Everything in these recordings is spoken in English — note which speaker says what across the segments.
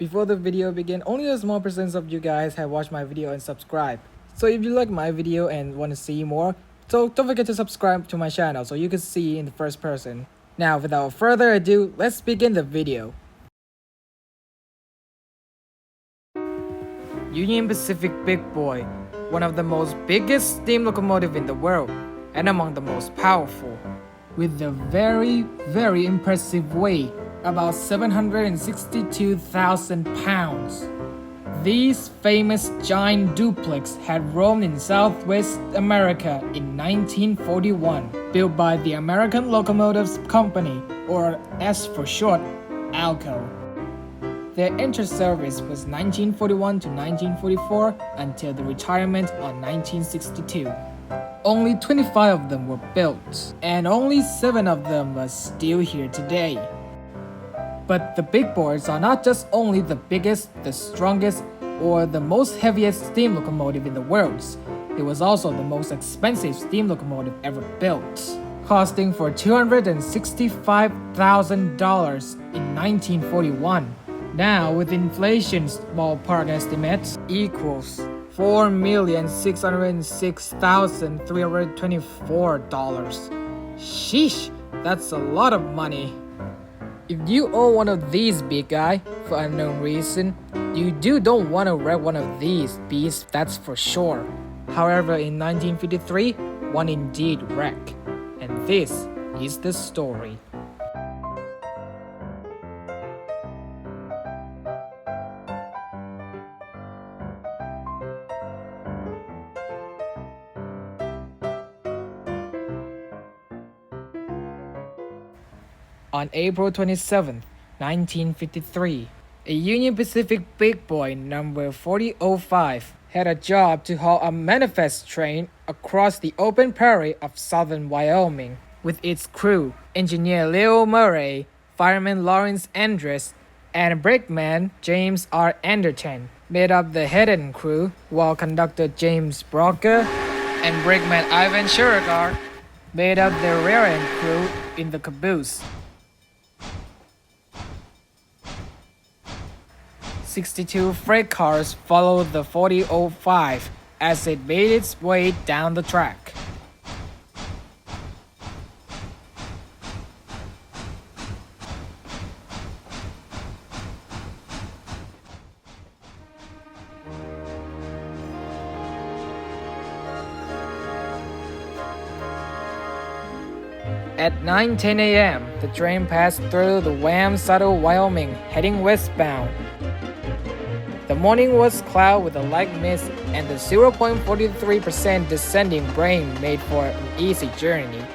Speaker 1: Before the video begin, only a small percent of you guys have watched my video and subscribed. So if you like my video and want to see more, so don't forget to subscribe to my channel so you can see in the first person. Now without further ado, let's begin the video. Union Pacific Big Boy, one of the most biggest steam locomotive in the world and among the most powerful, with a very impressive weight, about 762,000 pounds. These famous giant duplex had roamed in Southwest America in 1941, built by the American Locomotives Company, or S for short, ALCO. Their inter-service was 1941 to 1944 until the retirement on 1962. Only 25 of them were built, and only 7 of them are still here today. But the big boys are not just only the biggest, the strongest, or the most heaviest steam locomotive in the world. It was also the most expensive steam locomotive ever built, costing for $265,000 in 1941. Now, with inflation's ballpark estimates, equals $4,606,324. Sheesh, that's a lot of money. If you own one of these, big guy, for unknown reason, you don't want to wreck one of these beasts, that's for sure. However, in 1953, one indeed wrecked, and this is the story. On April 27, 1953, a Union Pacific Big Boy number 4005 had a job to haul a manifest train across the open prairie of southern Wyoming. With its crew, engineer Leo Murray, fireman Lawrence Andrus, and brakeman James R. Anderton made up the head-end crew, while conductor James Brocker and brakeman Ivan Shuragar made up the rear-end crew in the caboose. 62 freight cars followed the 4005 as it made its way down the track. At 9:10 a.m., the train passed through the Wamsutter, Wyoming, heading westbound. The morning was cloud with a light mist, and the 0.43% descending rain made for an easy journey.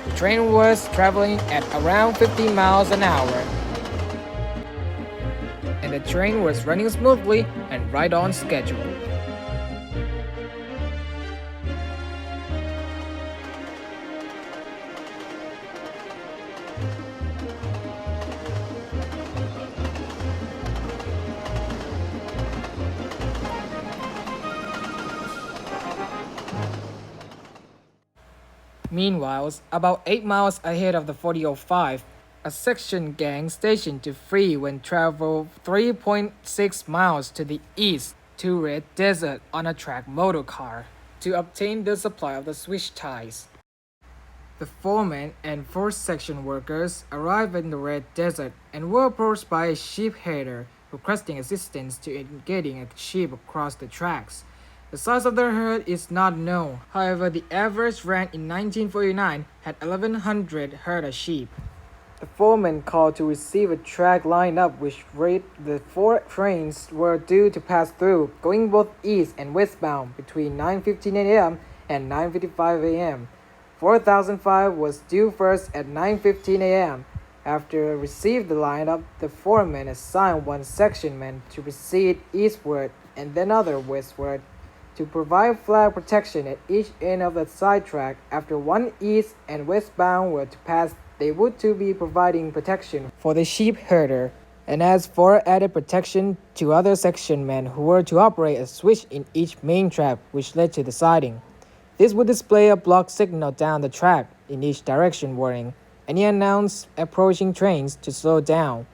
Speaker 1: The train was traveling at around 50 miles an hour, and the train was running smoothly and right on schedule. Meanwhile, about 8 miles ahead of the 4005, a section gang stationed to free when traveled 3.6 miles to the east to Red Desert on a track motor car to obtain the supply of the switch ties. The foreman and first section workers arrived in the Red Desert and were approached by a sheep herder requesting assistance in getting a sheep across the tracks. The size of the herd is not known. However, the average ranch in 1949 had 1,100 herd of sheep. The foreman called to receive a track lineup which read the 4 trains were due to pass through, going both east and westbound between 9:15 a.m. and 9:55 a.m. 4005 was due first at 9:15 a.m. After received the lineup, the foreman assigned one sectionman to proceed eastward and then other westward to provide flag protection at each end of the sidetrack. After one east and westbound were to pass, they would to be providing protection for the sheep herder, and as for added protection to other sectionmen who were to operate a switch in each main track which led to the siding. This would display a block signal down the track in each direction warning, and he announced approaching trains to slow down.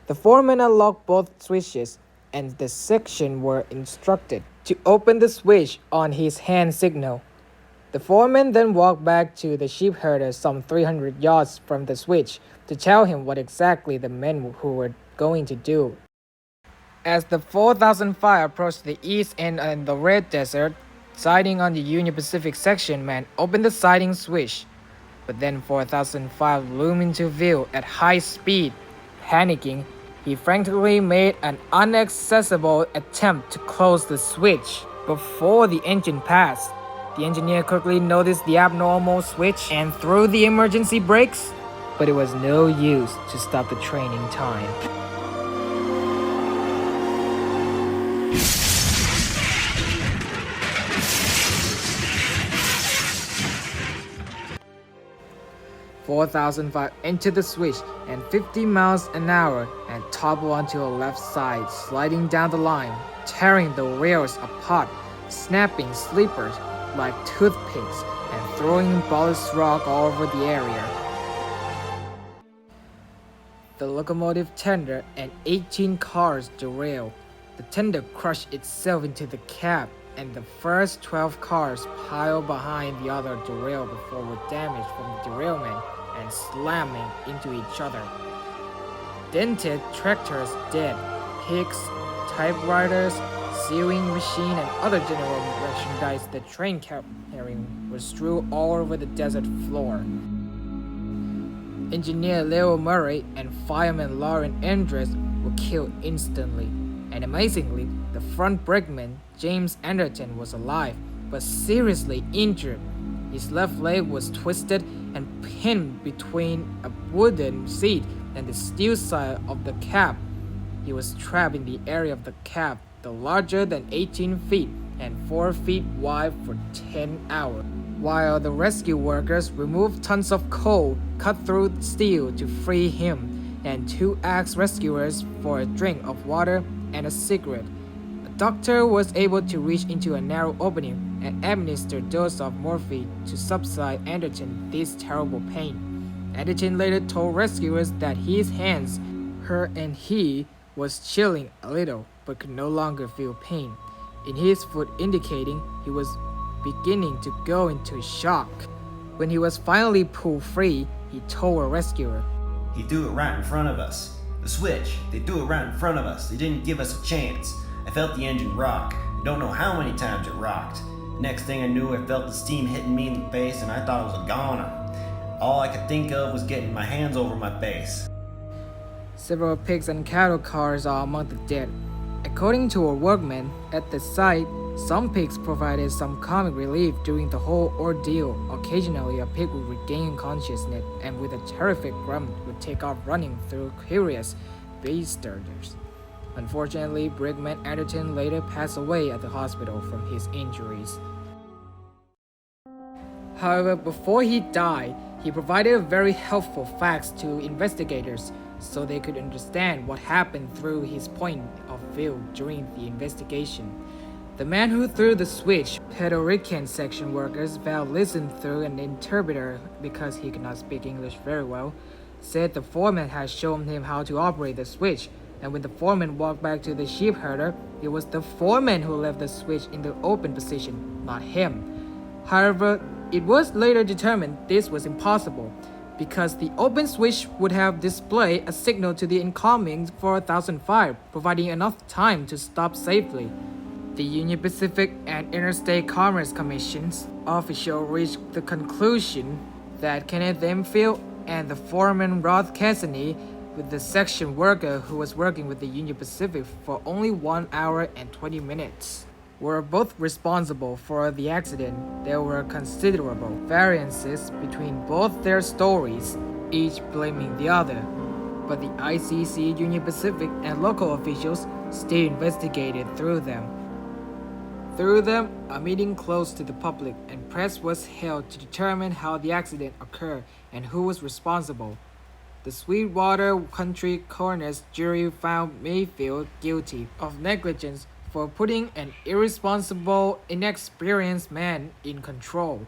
Speaker 1: The foreman unlocked both switches, and the section were instructed to open the switch on his hand signal. The foreman then walked back to the sheepherder some 300 yards from the switch to tell him what exactly the men who were going to do. As the 4005 approached the east end of the Red Desert, siding on the Union Pacific section man opened the siding switch. But then 4005 loomed into view at high speed. Panicking, he frantically made an inaccessible attempt to close the switch before the engine passed. The engineer quickly noticed the abnormal switch and threw the emergency brakes, but it was no use to stop the train in time. "4005 entered the switch at 50 miles an hour and toppled onto the left side, sliding down the line, tearing the rails apart, snapping sleepers like toothpicks, and throwing ballast rock all over the area. The locomotive tender and 18 cars derailed. The tender crushed itself into the cab, and the first 12 cars piled behind the other derailed before were damaged from the derailment and slamming into each other. Dented tractors dead, pigs, typewriters, sewing machine, and other general merchandise the train kept carrying were strewn all over the desert floor. Engineer Leo Murray and fireman Lauren Andres were killed instantly, and amazingly, the front brakeman, James Anderton, was alive, but seriously injured. His left leg was twisted and pinned between a wooden seat and the steel side of the cab. He was trapped in the area of the cab, the larger than 18 feet and 4 feet wide for 10 hours. While the rescue workers removed tons of coal, cut through steel to free him, and 2 asked rescuers for a drink of water and a cigarette. A doctor was able to reach into a narrow opening and administer a dose of morphine to subside Anderton this terrible pain. Anderton later told rescuers that his hands, her and he, was chilling a little but could no longer feel pain, in his foot indicating he was beginning to go into shock. When he was finally pulled free, he told a rescuer,
Speaker 2: "He threw it right in front of us. The switch, they threw it right in front of us. They didn't give us a chance. I felt the engine rock. I don't know how many times it rocked. Next thing I knew, I felt the steam hitting me in the face and I thought it was a goner. All I could think of was getting my hands over my face."
Speaker 1: Several pigs and cattle cars are among the dead. According to a workman at the site, some pigs provided some comic relief during the whole ordeal. Occasionally, a pig would regain consciousness and with a terrific grunt would take off running through curious bystanders. Unfortunately, Brigman Anderton later passed away at the hospital from his injuries. However, before he died, he provided very helpful facts to investigators so they could understand what happened through his point of view during the investigation. The man who threw the switch, Puerto Rican section workers Val listened through an interpreter because he could not speak English very well, said the foreman had shown him how to operate the switch, and when the foreman walked back to the sheepherder, it was the foreman who left the switch in the open position, not him. However, it was later determined this was impossible, because the open switch would have displayed a signal to the incoming 4005, providing enough time to stop safely. The Union Pacific and Interstate Commerce Commission's official reached the conclusion that Kenneth Enfield and the foreman Rod Cassidy, with the section worker who was working with the Union Pacific for only 1 hour and 20 minutes, were both responsible for the accident. There were considerable variances between both their stories, each blaming the other, but the ICC, Union Pacific, and local officials still investigated through them. Through them, a meeting closed to the public and press was held to determine how the accident occurred and who was responsible. The Sweetwater Country Coroner's jury found Mayfield guilty of negligence for putting an irresponsible, inexperienced man in control.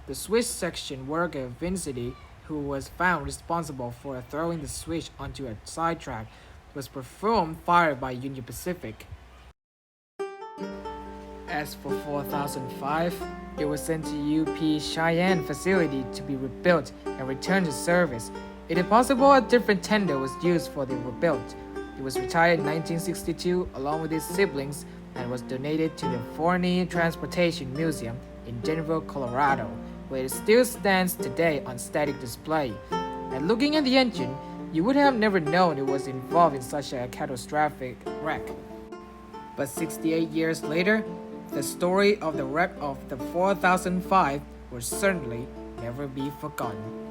Speaker 1: The Swiss section worker Vincenti, who was found responsible for throwing the switch onto a sidetrack, was performed fired by Union Pacific. As for 4005, it was sent to UP Cheyenne facility to be rebuilt and returned to service. It is possible a different tender was used for the rebuild. It was retired in 1962 along with its siblings and was donated to the Forney Transportation Museum in Denver, Colorado, where it still stands today on static display. And looking at the engine, you would have never known it was involved in such a catastrophic wreck. But 68 years later, the story of the wreck of the 4005 will certainly never be forgotten.